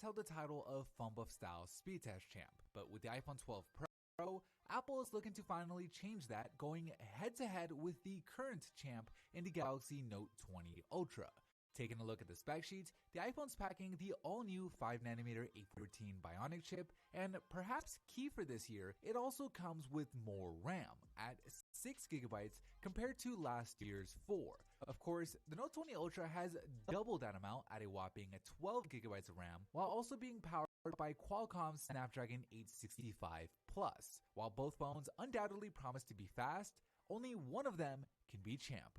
held the title of phone buff style speed test champ, but with the iPhone 12 Pro, Apple is looking to finally change that, going head-to-head with the current champ in the Galaxy Note 20 Ultra. Taking a look at the spec sheet, the iPhone's packing the all-new 5nm A14 Bionic chip, and perhaps key for this year, it also comes with more RAM, at 6GB compared to last year's 4. Of course, the Note 20 Ultra has double that amount at a whopping 12GB of RAM, while also being powered by Qualcomm's Snapdragon 865 Plus. While both phones undoubtedly promise to be fast, only one of them can be champ.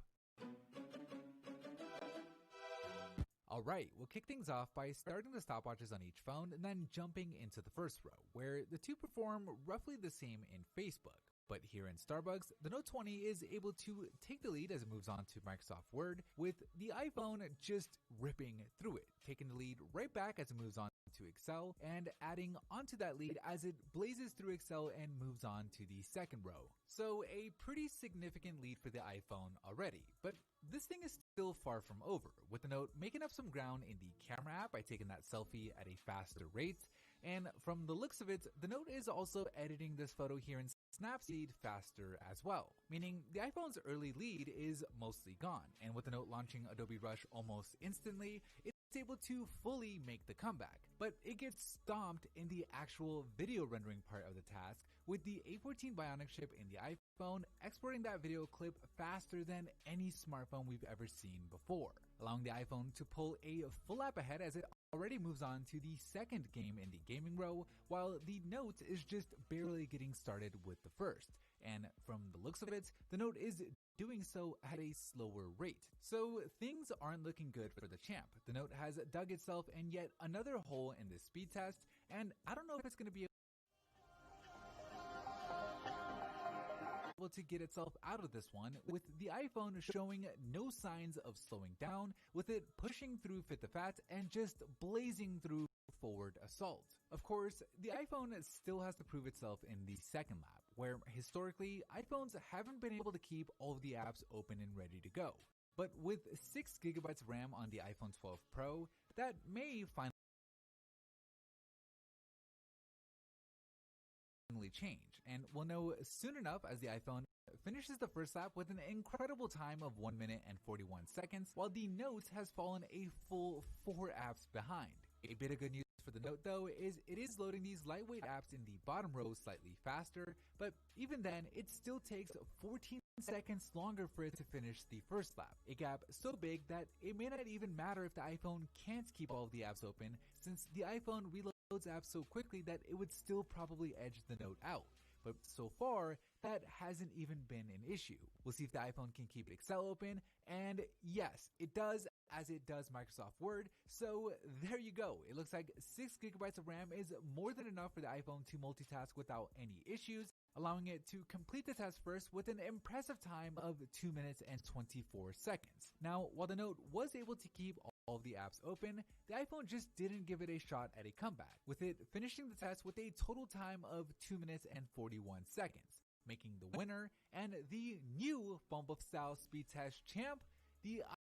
Alright, we'll kick things off by starting the stopwatches on each phone and then jumping into the first row, where the two perform roughly the same in Facebook. But here in Starbucks, the Note 20 is able to take the lead as it moves on to Microsoft Word, with the iPhone just ripping through it, taking the lead right back as it moves on to Excel, and adding onto that lead as it blazes through Excel and moves on to the second row. So a pretty significant lead for the iPhone already, but this thing is still far from over, with the Note making up some ground in the camera app by taking that selfie at a faster rate, and from the looks of it, the Note is also editing this photo here in Snapseed faster as well, meaning the iPhone's early lead is mostly gone, and with the Note launching Adobe Rush almost instantly, it's able to fully make the comeback. But it gets stomped in the actual video rendering part of the task, with the A14 Bionic chip in the iPhone exporting that video clip faster than any smartphone we've ever seen before, allowing the iPhone to pull a full app ahead as it already moves on to the second game in the gaming row, while the Note is just barely getting started with the first. And from the looks of it, the Note is doing so at a slower rate. So things aren't looking good for the champ. The Note has dug itself in yet another hole in this speed test, and I don't know if it's going to be able to get itself out of this one, with the iPhone showing no signs of slowing down, with it pushing through Fit the Fat and just blazing through forward assault. Of course, the iPhone still has to prove itself in the second lap, where historically, iPhones haven't been able to keep all of the apps open and ready to go. But with 6GB of RAM on the iPhone 12 Pro, that may finally change, and we'll know soon enough as the iPhone finishes the first lap with an incredible time of 1 minute and 41 seconds, while the Note has fallen a full 4 apps behind. A bit of good news for the Note though is it is loading these lightweight apps in the bottom row slightly faster, but even then it still takes 14 seconds longer for it to finish the first lap, a gap so big that it may not even matter if the iPhone can't keep all of the apps open, since the iPhone reloads apps so quickly that it would still probably edge the Note out. But so far, that hasn't even been an issue. We'll see if the iPhone can keep Excel open, and yes, it does, as it does Microsoft Word, so there you go. It looks like 6GB of RAM is more than enough for the iPhone to multitask without any issues, allowing it to complete the test first with an impressive time of 2 minutes and 24 seconds. Now, while the Note was able to keep all of the apps open, the iPhone just didn't give it a shot at a comeback, with it finishing the test with a total time of 2 minutes and 41 seconds, making the winner and the new phone buff style speed test champ the